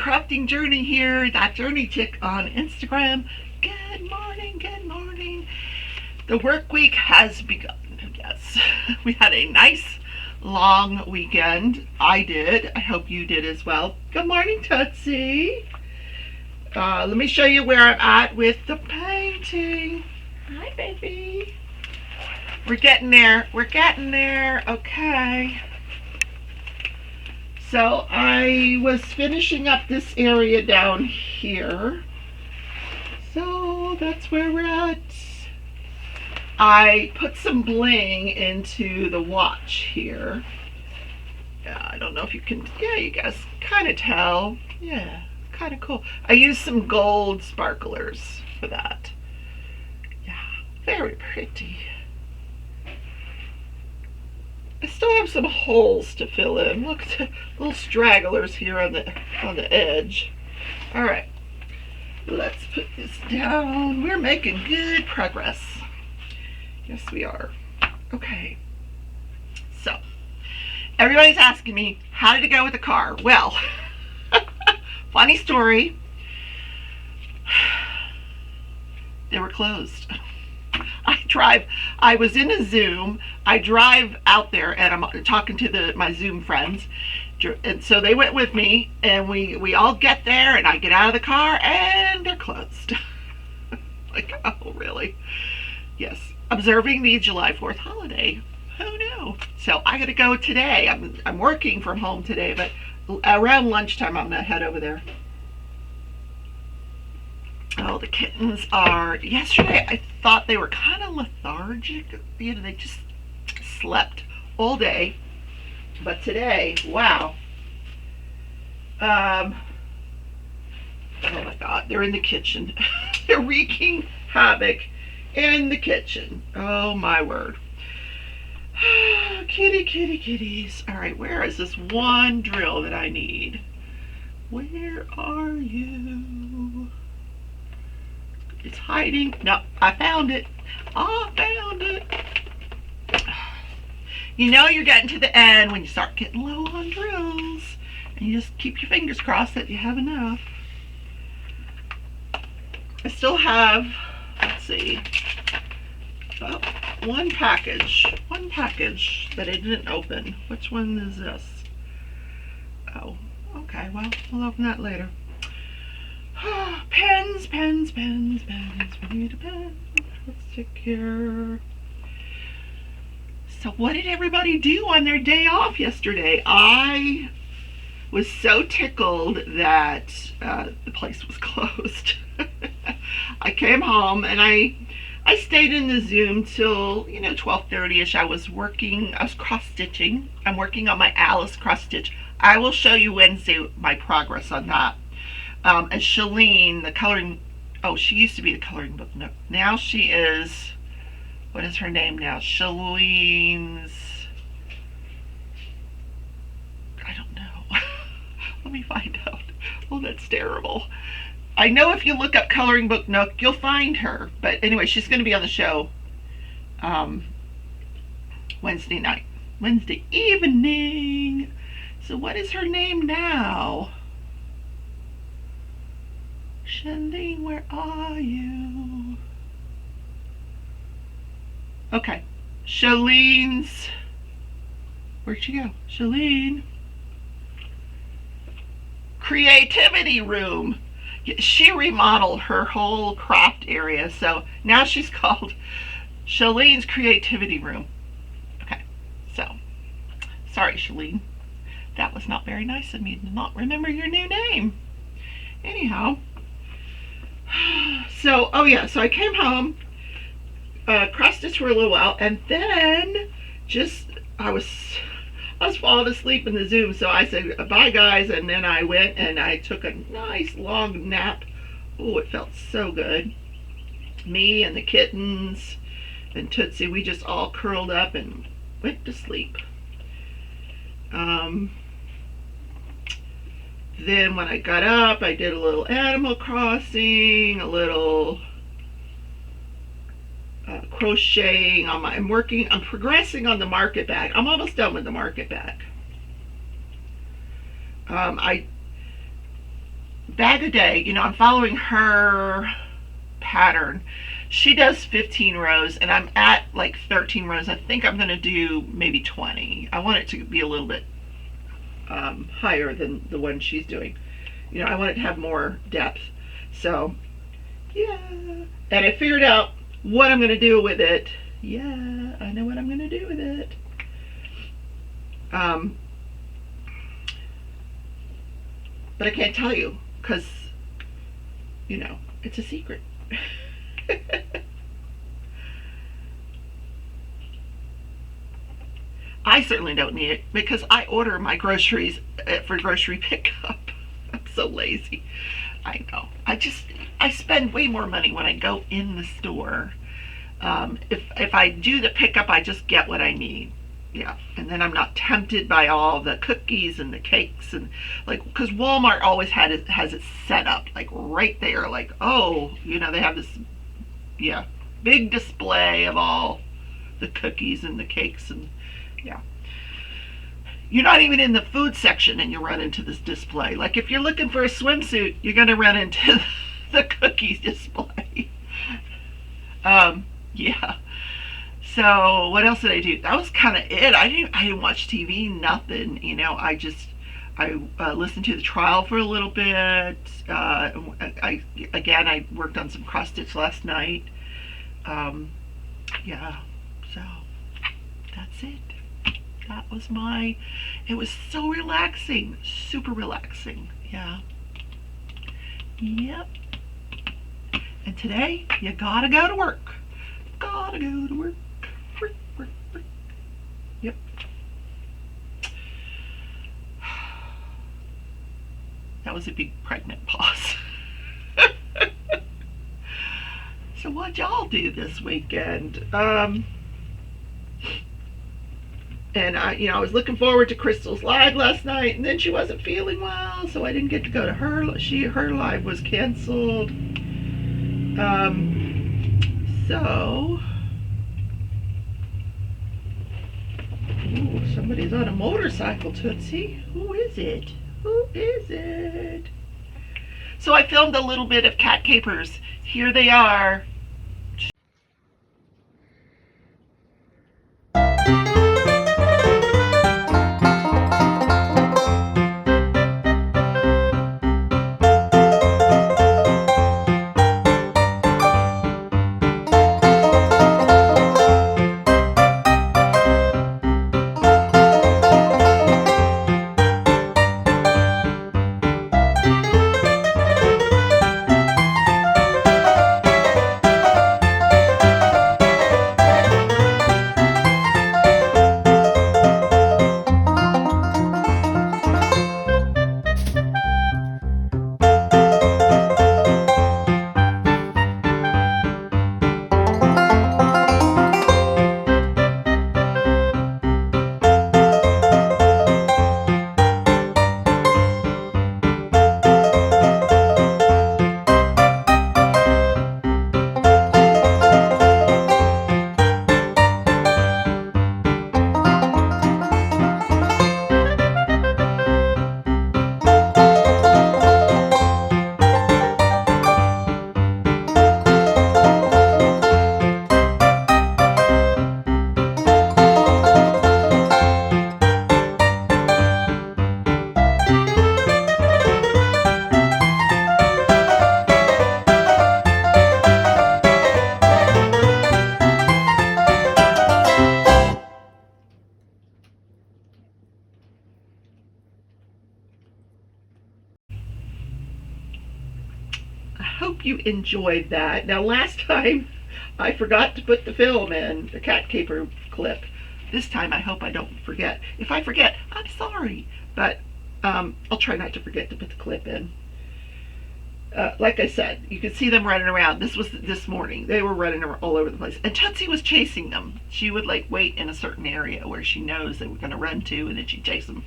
crafting journey here, that journey chick on Instagram. Good morning, good morning. The work week has begun. Yes, we had a nice long weekend. I did. I hope you did as well. Good morning, Tootsie. Let me show you where I'm at with the painting. Hi, baby. We're getting there. We're getting there. Okay. So I was finishing up this area down here. So that's where we're at. I put some bling into the watch here. Yeah, I don't know if you can, yeah, you guys kind of tell. Yeah, kind of cool. I used some gold sparklers for that. Yeah, very pretty. I still have some holes to fill in. Look at the little stragglers here on the edge. All right, let's put this down. We're making good progress. Yes, we are. Okay. So, everybody's asking me, how did it go with the car? Well, funny story. They were closed. I was in a Zoom. I drive out there and I'm talking to my Zoom friends. And so they went with me and we all get there and I get out of the car and they're closed. Like, oh, really? Yes. Observing the July 4th holiday. Who knew? So I gotta go today. I'm working from home today, but around lunchtime I'm gonna head over there. Oh, the kittens are, yesterday I thought they were kind of lethargic. You know, they just slept all day. But today, wow. Oh my God, they're in the kitchen. They're wreaking havoc in the kitchen. Oh my word. Kitty, kitty, kitties. All right, where is this one drill that I need? Where are you? It's hiding. No, I found it. I found it. You know you're getting to the end when you start getting low on drills. And you just keep your fingers crossed that you have enough. I still have, let's see, one package that I didn't open. Which one is this? Oh, okay, well, we'll open that later. Pens, pens, pens, pens. We need a pen. Let's stick here. So what did everybody do on their day off yesterday? I was so tickled that the place was closed. I came home and I stayed in the Zoom till 12:30ish. I was cross stitching. I'm working on my Alice cross stitch. I will show you Wednesday my progress on that. And Shalene, the coloring, she used to be the coloring book. No, now she is, what is her name now? Shalene's, I don't know. Let me find out. Oh, that's terrible. I know if you look up Coloring Book Nook, you'll find her. But anyway, she's going to be on the show Wednesday evening. So what is her name now? Shalene, where are you? Okay. Shalene's, where'd she go? Shalene. Creativity Room. She remodeled her whole craft area, so now she's called Shalene's Creativity Room. Okay, so, sorry Shalene. That was not very nice of me to not remember your new name. Anyhow, so, so I came home, cross stitched for a little while, and then I was falling asleep in the Zoom, so I said, bye guys, and then I went and I took a nice long nap. Oh, it felt so good. Me and the kittens and Tootsie, we just all curled up and went to sleep. Then when I got up, I did a little Animal Crossing, a little crocheting on I'm progressing on the market bag. I'm almost done with the market bag. bag a day. You know, I'm following her pattern. She does 15 rows and I'm at like 13 rows. I think I'm going to do maybe 20. I want it to be a little bit higher than the one she's doing. You know, I want it to have more depth. So, yeah. And I figured out what I'm going to do with it. Yeah, I know what I'm going to do with it. But I can't tell you because, you know, it's a secret. I certainly don't need it because I order my groceries for grocery pickup. I'm so lazy. I know. I spend way more money when I go in the store. If I do the pickup, I just get what I need. Yeah, and then I'm not tempted by all the cookies and the cakes and like because Walmart always has it set up like right there. Like, oh, you know, they have this big display of all the cookies and the cakes and yeah. You're not even in the food section and you run into this display. Like if you're looking for a swimsuit, you're going to run into the cookies display. Yeah. So what else did I do? That was kind of it. I didn't watch TV, nothing. You know, I listened to the trial for a little bit. I worked on some cross stitch last night. Yeah. So that's it. That was it was so relaxing, super relaxing. Yeah. Yep. And today, you gotta go to work. Gotta go to work. Work, work, work. Yep. That was a big pregnant pause. So what'd y'all do this weekend? And I was looking forward to Crystal's live last night, and then she wasn't feeling well, so I didn't get to go to her. Her live was canceled. So, ooh, somebody's on a motorcycle, Tootsie. Who is it? Who is it? So I filmed a little bit of cat capers. Here they are. Hope you enjoyed that. Now last time I forgot to put the film in, the cat caper clip. This time I hope I don't forget. If I forget, I'm sorry. But I'll try not to forget to put the clip in. Like I said, you could see them running around. This was this morning. They were running all over the place. And Tootsie was chasing them. She would like wait in a certain area where she knows they were going to run to, and then she'd chase them.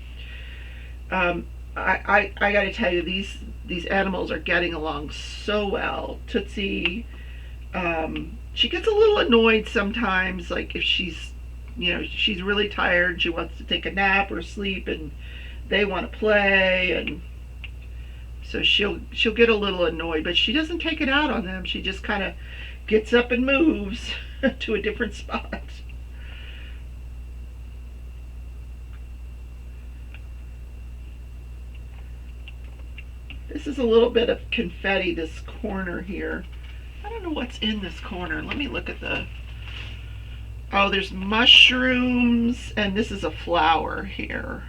I got to tell you, these animals are getting along so well. Tootsie, she gets a little annoyed sometimes, like if she's really tired, she wants to take a nap or sleep, and they want to play, and So she'll get a little annoyed, but she doesn't take it out on them. She just kind of gets up and moves to a different spot. This is a little bit of confetti, this corner here. I don't know what's in this corner. Let me look at the... Oh, there's mushrooms, and this is a flower here.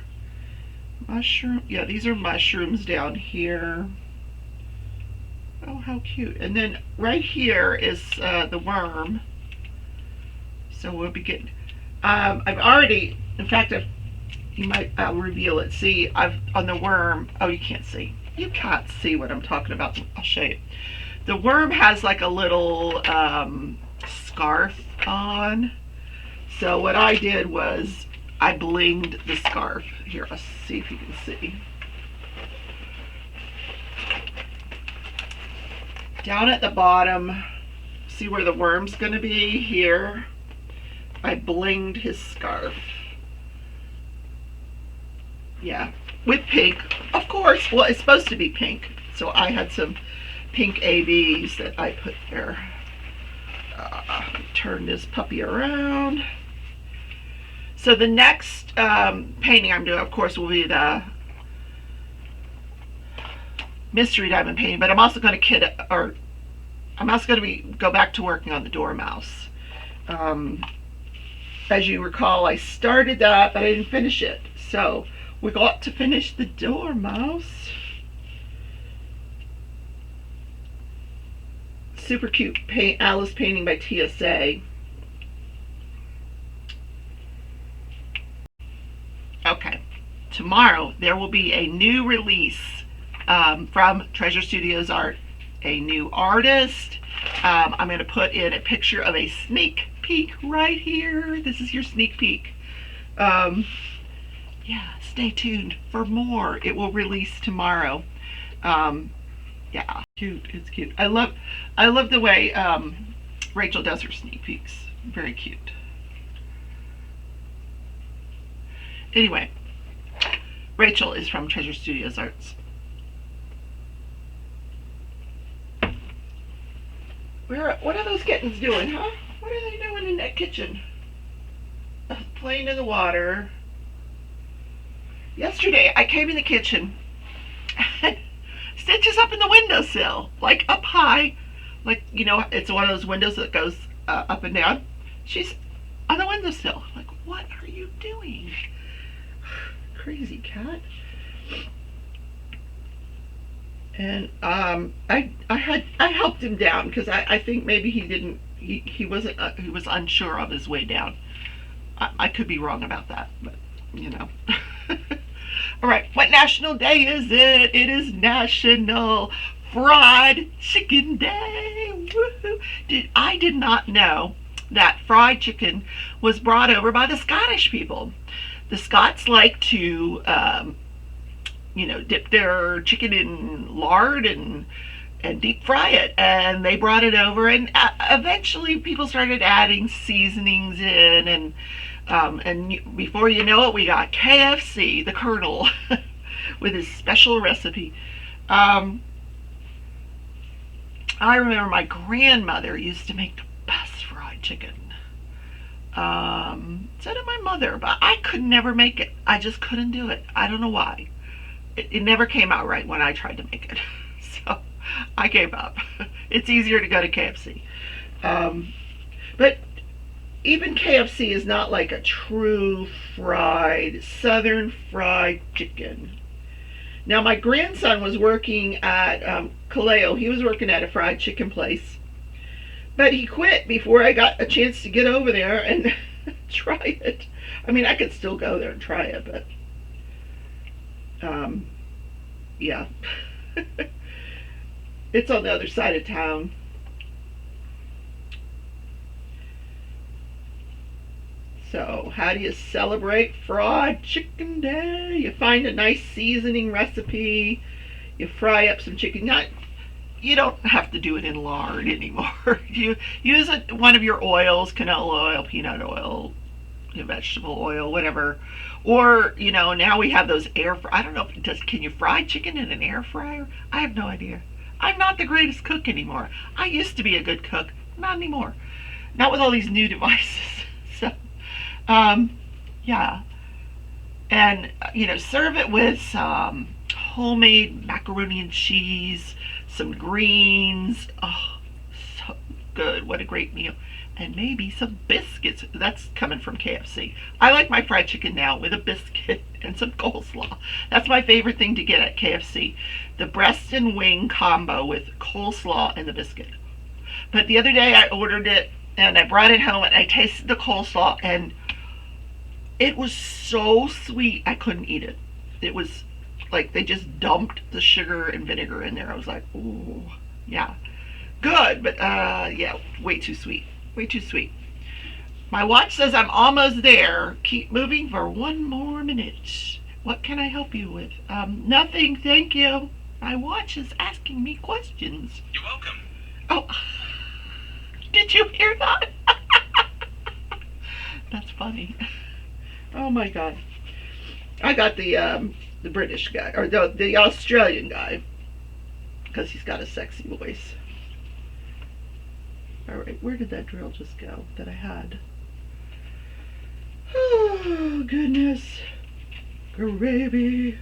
Mushroom, yeah, these are mushrooms down here. Oh, how cute. And then right here is the worm. So we'll be getting... I've already, in fact, I'll reveal it. See, on the worm, oh, you can't see. You can't see what I'm talking about. I'll show you. The worm has like a little scarf on. So what I did was I blinged the scarf. Here, let's see if you can see. Down at the bottom, see where the worm's going to be? Here, I blinged his scarf. Yeah, with pink, of course. Well, it's supposed to be pink, so I had some pink ABs that I put there. Turn this puppy around. So the next painting I'm doing, of course, will be the mystery diamond painting, but I'm also going to go back to working on the dormouse. As you recall, I started that, but I didn't finish it. So we got to finish the dormouse. Super cute Alice painting by TSA. Okay, tomorrow there will be a new release from Treasure Studios Art. A new artist. I'm going to put in a picture of a sneak peek right here. This is your sneak peek. Yeah, stay tuned for more. It will release tomorrow. Yeah, cute. It's cute. I love the way Rachel does her sneak peeks. Very cute. Anyway, Rachel is from Treasure Studios Arts. What are those kittens doing, huh? What are they doing in that kitchen? Playing in the water. Yesterday, I came in the kitchen and Stitch is up in the windowsill, like up high. Like, you know, it's one of those windows that goes up and down. She's on the windowsill. Like, what are you doing? Crazy cat. And I helped him down because I think maybe he was unsure of his way down. I could be wrong about that, but you know. All right, what national day is it? It is National Fried Chicken Day. Woohoo! I did not know that fried chicken was brought over by the Scottish people. The Scots like to you know, dip their chicken in lard and deep fry it, and they brought it over, and eventually people started adding seasonings in, and before you know it, we got KFC, the Colonel, with his special recipe. I remember my grandmother used to make the best fried chicken. So did my mother, but I could never make it. I just couldn't do it. I don't know why. It never came out right when I tried to make it. So I gave up. It's easier to go to KFC. But even KFC is not like a true fried, southern fried chicken. Now my grandson was working at Kaleo. He was working at a fried chicken place. But he quit before I got a chance to get over there and try it. I mean, I could still go there and try it, but yeah. It's on the other side of town. So how do you celebrate Fried Chicken Day? You find a nice seasoning recipe. You fry up some chicken. You don't have to do it in lard anymore. You use one of your oils, canola oil, peanut oil, vegetable oil, whatever. Or, now we have those I don't know if it does, can you fry chicken in an air fryer? I have no idea. I'm not the greatest cook anymore. I used to be a good cook, not anymore. Not with all these new devices. So, yeah. And, serve it with some homemade macaroni and cheese, some greens. Oh, so good. What a great meal. And maybe some biscuits. That's coming from KFC. I like my fried chicken now with a biscuit and some coleslaw. That's my favorite thing to get at KFC. The breast and wing combo with coleslaw and the biscuit. But the other day I ordered it and I brought it home and I tasted the coleslaw and it was so sweet I couldn't eat it. It was like they just dumped the sugar and vinegar in there. I was like, ooh, yeah. Good, but yeah, way too sweet. Way too sweet. My watch says I'm almost there. Keep moving for one more minute. What can I help you with? Nothing, thank you. My watch is asking me questions. You're welcome. Oh, did you hear that? That's funny. Oh my God. I got the British guy, or the Australian guy, because he's got a sexy voice. Alright, where did that drill just go that I had? Oh, goodness. Gravy.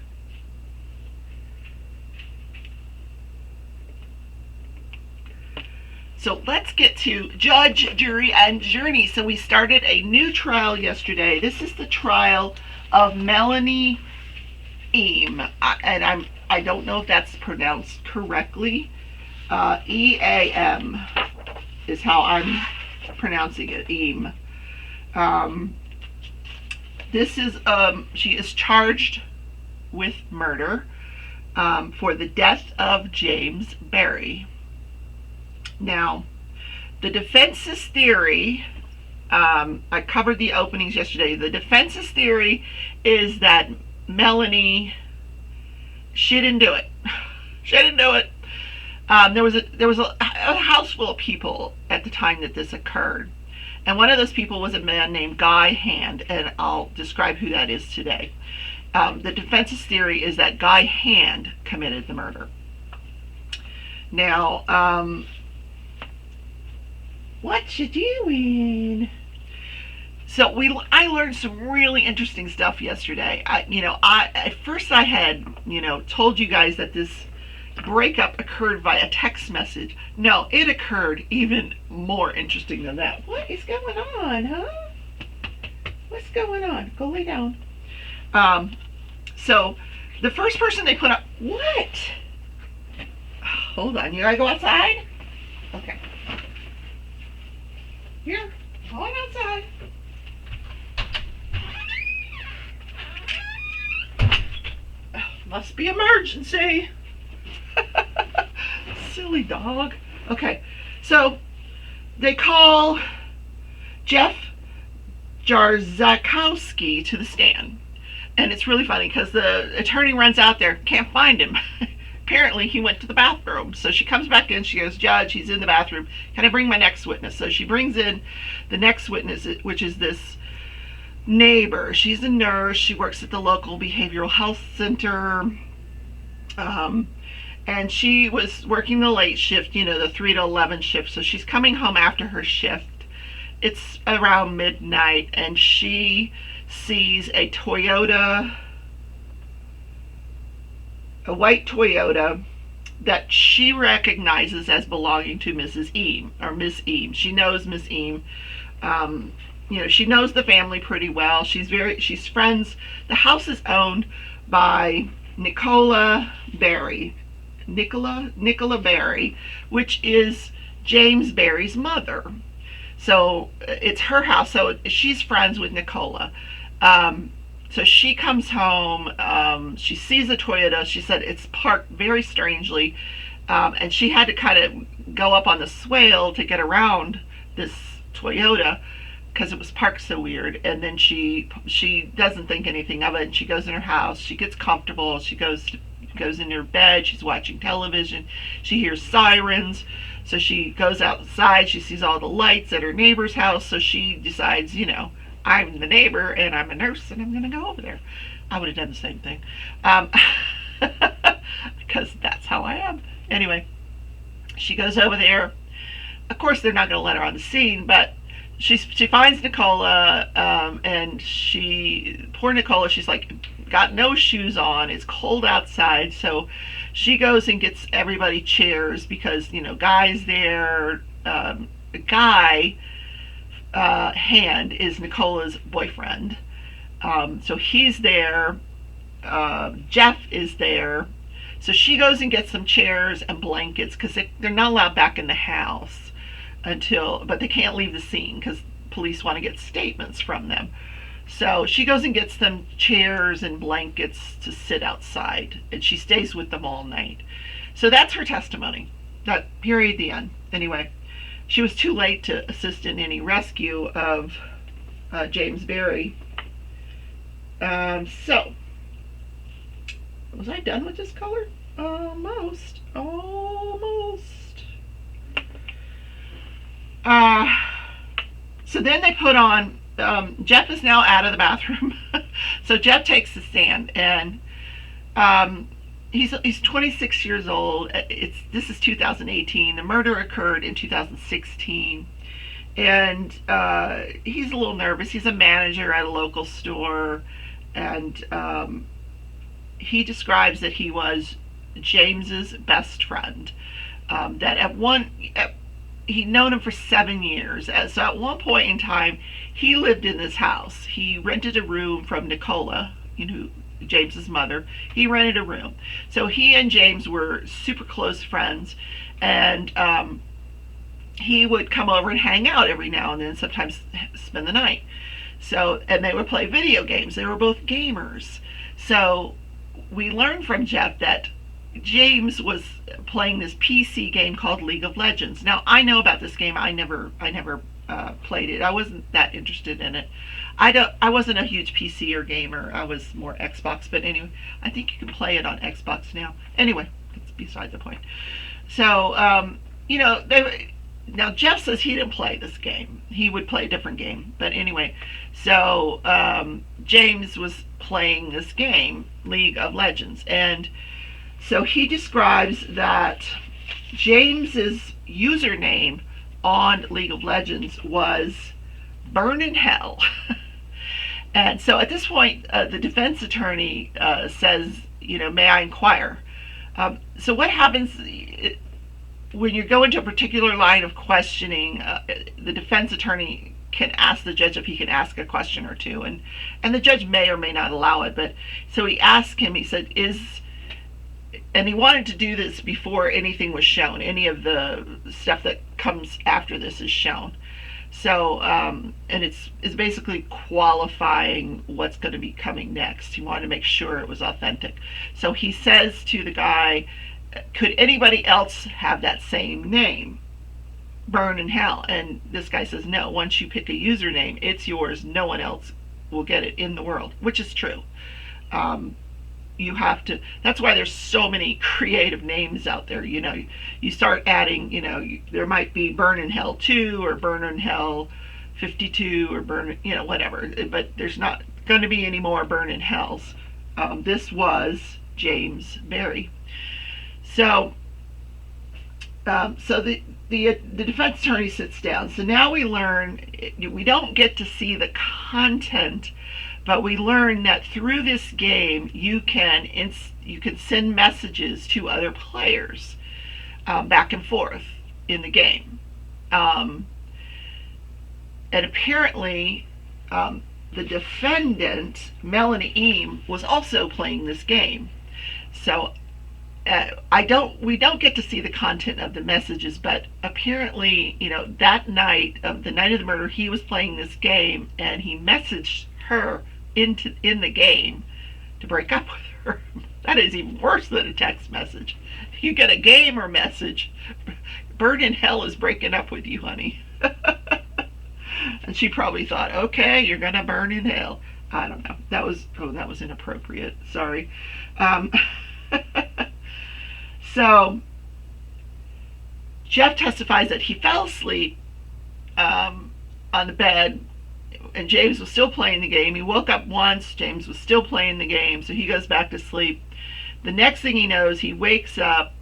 So let's get to judge, jury, and journey. So we started a new trial yesterday. This is the trial of Melanie and I don't know if that's pronounced correctly. E-A-M is how I'm pronouncing it. Eam. This is she is charged with murder for the death of James Barry. Now, the defense's theory, I covered the openings yesterday. The defense's theory is that Melanie, she didn't do it. She didn't do it. There was a house full of people at the time that this occurred, and one of those people was a man named Guy Hand, and I'll describe who that is today. The defense's theory is that Guy Hand committed the murder. Now, what you doing? So I learned some really interesting stuff yesterday. At first I had told you guys that this breakup occurred via text message. No, it occurred even more interesting than that. What is going on, huh? What's going on? Go lay down. So the first person they put up, what? Hold on, you gotta go outside? Okay. Here, going outside. Must be emergency. Silly dog. Okay, so they call Jeff Jarzakowski to the stand. And it's really funny because the attorney runs out there, can't find him. Apparently he went to the bathroom. So she comes back in, she goes, Judge, he's in the bathroom. Can I bring my next witness? So she brings in the next witness, which is this neighbor. She's a nurse. She works at the local behavioral health center. And she was working the late shift, the 3 to 11 shift. So she's coming home after her shift. It's around midnight, and she sees a white Toyota that she recognizes as belonging to Mrs. Eam, or Miss Eam. She knows Miss Eam. She knows the family pretty well. She's friends. The house is owned by Nicola Barry, which is James Barry's mother. So it's her house. So she's friends with Nicola. So she comes home. She sees a Toyota. She said it's parked very strangely, and she had to kind of go up on the swale to get around this Toyota because it was parked so weird. And then she doesn't think anything of it, and she goes in her house. She gets comfortable. She goes in her bed. She's watching television. She hears sirens, so she goes outside. She sees all the lights at her neighbor's house, so she decides, I'm the neighbor and I'm a nurse and I'm going to go over there. I would have done the same thing. Because that's how I am. Anyway, she goes over there. Of course, they're not going to let her on the scene, but she finds Nicola, and poor Nicola, she's like got no shoes on. It's cold outside, so she goes and gets everybody chairs because Guy's there. Guy Hand is Nicola's boyfriend, so he's there. Jeff is there. So she goes and gets some chairs and blankets because they're not allowed back in the house but they can't leave the scene because police want to get statements from them. So she goes and gets them chairs and blankets to sit outside, and she stays with them all night. So that's her testimony. That period, the end. Anyway, she was too late to assist in any rescue of James Barry. So, was I done with this color? Almost. So then they put on, Jeff is now out of the bathroom. So Jeff takes the stand, and he's 26 years old. This is 2018. The murder occurred in 2016. And he's a little nervous. He's a manager at a local store, and he describes that he was James's best friend. He'd known him for 7 years. So at one point in time, he lived in this house. He rented a room from Nicola, James's mother. He rented a room. So he and James were super close friends, and he would come over and hang out every now and then, sometimes spend the night. So, and they would play video games. They were both gamers. So we learned from Jeff that James was playing this PC game called League of Legends. Now, I know about this game. I never played it. I wasn't that interested in it. I wasn't a huge PC or gamer. I was more Xbox. But anyway, I think you can play it on Xbox now. Anyway, that's beside the point. So, now Jeff says he didn't play this game. He would play a different game. But anyway, so James was playing this game, League of Legends, and so he describes that James's username on League of Legends was Burn in Hell. And so at this point, the defense attorney says, may I inquire? So what happens when you go into a particular line of questioning? The defense attorney can ask the judge if he can ask a question or two, and the judge may or may not allow it. But so he asked him, he said, and he wanted to do this before anything was shown. Any of the stuff that comes after this is shown. So, and it's basically qualifying what's going to be coming next. He wanted to make sure it was authentic. So he says to the guy, could anybody else have that same name? Burn in Hell. And this guy says, no, once you pick a username, it's yours. No one else will get it in the world, which is true. You have to, that's why there's so many creative names out there. You start adding, there might be Burn in Hell 2 or Burn in Hell 52 or whatever, but there's not going to be any more Burn in Hells. This was James Barry. So the defense attorney sits down. So now we learn, we don't get to see the content, but we learn that through this game you can send messages to other players back and forth in the game, and apparently the defendant Melanie was also playing this game. So we don't get to see the content of the messages, but apparently that night, the night of the murder, he was playing this game and he messaged her in the game to break up with her. That is even worse than a text message. You get a gamer message, Burn in Hell is breaking up with you, honey. And she probably thought, okay, you're gonna burn in hell. I don't know. That was inappropriate. Sorry. So Jeff testifies that he fell asleep on the bed and James was still playing the game. He woke up once, James was still playing the game, so he goes back to sleep. The next thing he knows, he wakes up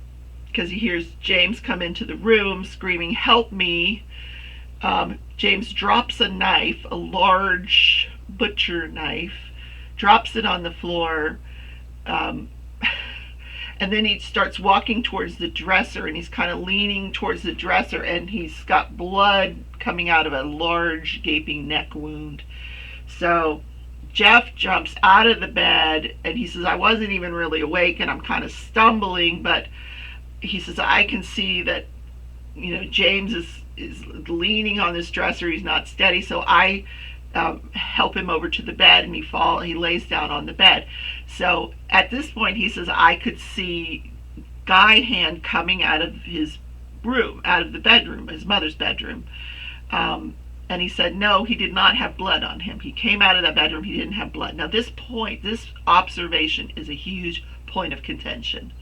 because he hears James come into the room screaming, "Help me." James drops a knife, a large butcher knife, drops it on the floor, and then he starts walking towards the dresser, and he's kind of leaning towards the dresser, and he's got blood coming out of a large gaping neck wound. So Jeff jumps out of the bed, and he says, "I wasn't even really awake, and I'm kind of stumbling," but he says, "I can see that, James is leaning on this dresser. He's not steady." So I help him over to the bed, and he lays down on the bed. So at this point, he says, "I could see Guy Hand coming out of his room, out of the bedroom, his mother's bedroom." And he said, no, he did not have blood on him. He came out of that bedroom, he didn't have blood. Now this observation is a huge point of contention,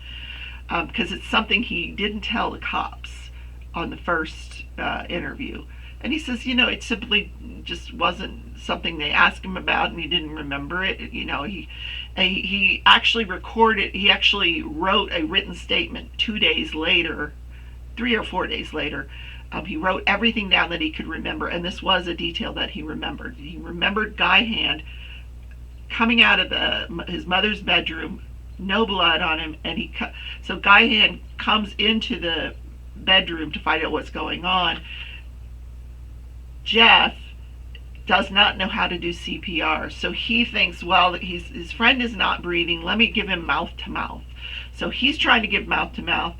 because it's something he didn't tell the cops on the first interview. And he says, it simply just wasn't something they asked him about, and he didn't remember it. He actually wrote a written statement 2 days later, 3 or 4 days later. He wrote everything down that he could remember, and this was a detail that he remembered. He remembered Guy Hand coming out of his mother's bedroom, no blood on him, and so Guy Hand comes into the bedroom to find out what's going on. Jeff does not know how to do CPR, so he thinks, well, his friend is not breathing, let me give him mouth to mouth. So he's trying to give mouth to mouth.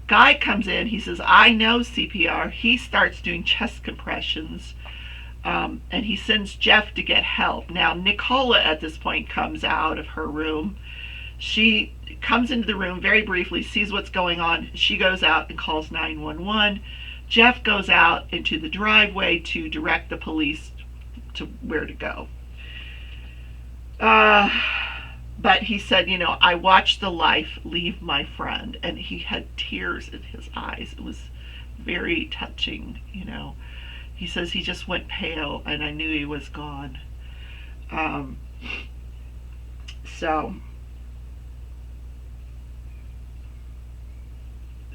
Guy comes in, he says, "I know CPR." He starts doing chest compressions, and he sends Jeff to get help. Now Nicola at this point comes out of her room. She comes into the room very briefly, sees what's going on. She goes out and calls 911. Jeff goes out into the driveway to direct the police to where to go. But he said, "I watched the life leave my friend," and he had tears in his eyes. It was very touching, He says he just went pale, and I knew he was gone. So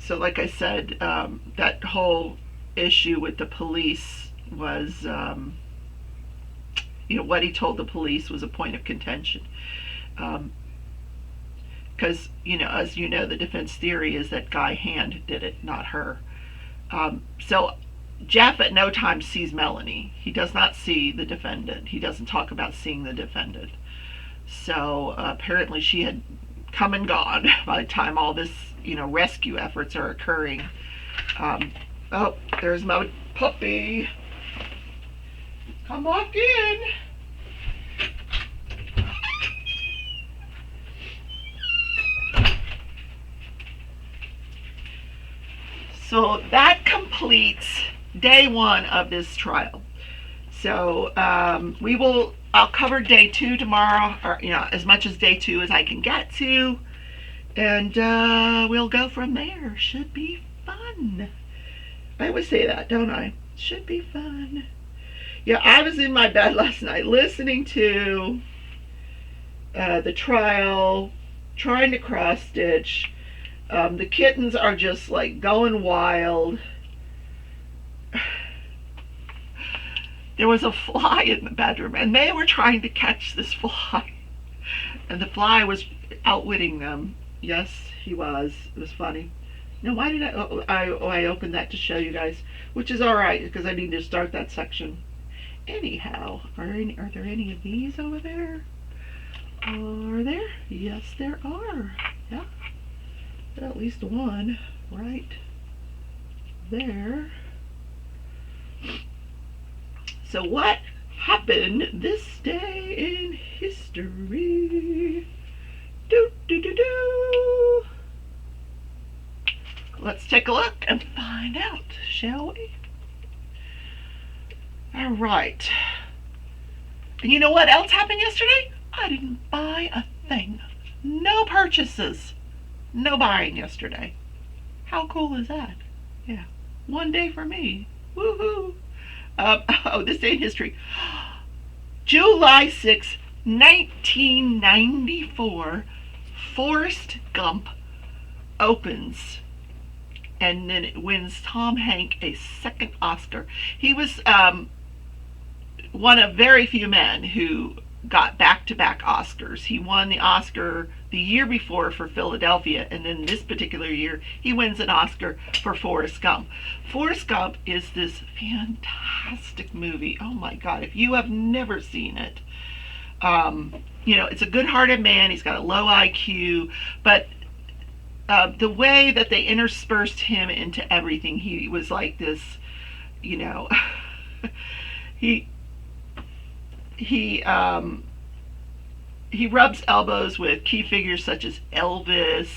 like I said, that whole issue with the police was, what he told the police was a point of contention. Because, as the defense theory is that Guy Hand did it, not her. So Jeff at no time sees Melanie. He does not see the defendant. He doesn't talk about seeing the defendant. So apparently she had come and gone by the time all this, rescue efforts are occurring. Oh, there's my puppy. Come walk in. So that completes day 1 of this trial. So I'll cover day 2 tomorrow, or as much as day 2 as I can get to, and we'll go from there. Should be fun. I always say that, don't I? Should be fun. Yeah, I was in my bed last night listening to the trial, trying to cross stitch. The kittens are just like going wild. There was a fly in the bedroom, and they were trying to catch this fly, and the fly was outwitting them. Yes, he was. It was funny. Now, why did I opened that to show you guys, which is all right because I need to start that section. Anyhow, are there any of these over there? Are there? Yes, there are. Yeah. At least one right there. So what happened this day in history? Let's take a look and find out, shall we? All right. And you know what else happened yesterday? I didn't buy a thing. No purchases. No buying yesterday. How cool is that? Yeah. One day for me. Woohoo. Oh, this day in history. July 6, 1994, Forrest Gump opens, and then it wins Tom Hanks a second Oscar. He was one of very few men who got back-to-back Oscars. He won the Oscar the year before for Philadelphia, and then this particular year he wins an Oscar for Forrest Gump. Forrest Gump is this fantastic movie. Oh my God, if you have never seen it, it's a good-hearted man. He's got a low IQ, but the way that they interspersed him into everything, he was like this, he he rubs elbows with key figures such as Elvis,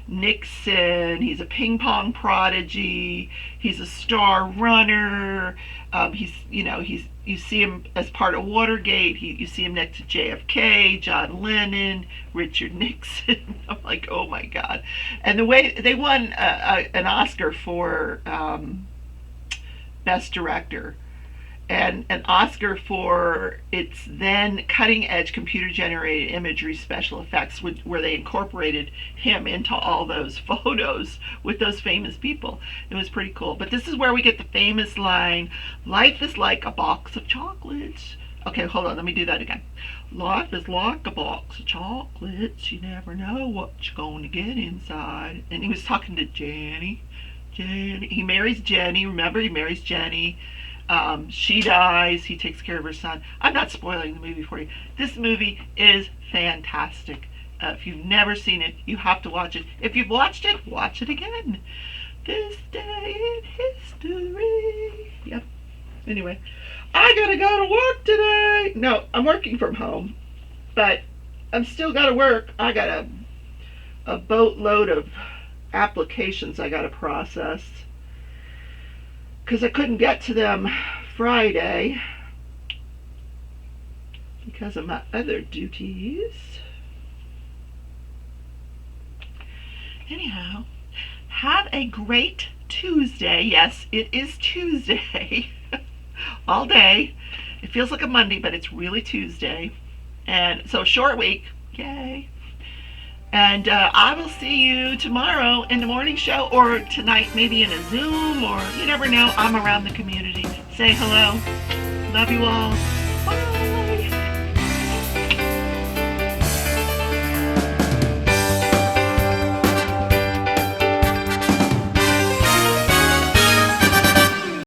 Nixon. He's a ping pong prodigy. He's a star runner. You see him as part of Watergate. You see him next to JFK, John Lennon, Richard Nixon. I'm like, oh my God. And the way they won an Oscar for Best Director, and an Oscar for its then cutting-edge computer-generated imagery special effects, where they incorporated him into all those photos with those famous people. It was pretty cool. But this is where we get the famous line, "Life is like a box of chocolates." Okay, hold on, let me do that again. Life is like a box of chocolates. You never know what you're going to get inside. And he was talking to Jenny. He marries Jenny. Remember, he marries Jenny. She dies. He takes care of her son. I'm not spoiling the movie for you. This movie is fantastic. If you've never seen it, you have to watch it. If you've watched it, watch it again. This day in history. Yep. Anyway, I gotta go to work today. No, I'm working from home, but I'm still gotta work. I got a boatload of applications I gotta process, because I couldn't get to them Friday because of my other duties. Anyhow, have a great Tuesday. Yes, it is Tuesday. All day. It feels like a Monday, but it's really Tuesday. And so, short week. Yay. And I will see you tomorrow in the morning show, or tonight maybe in a Zoom, or you never know. I'm around the community. Say hello. Love you all.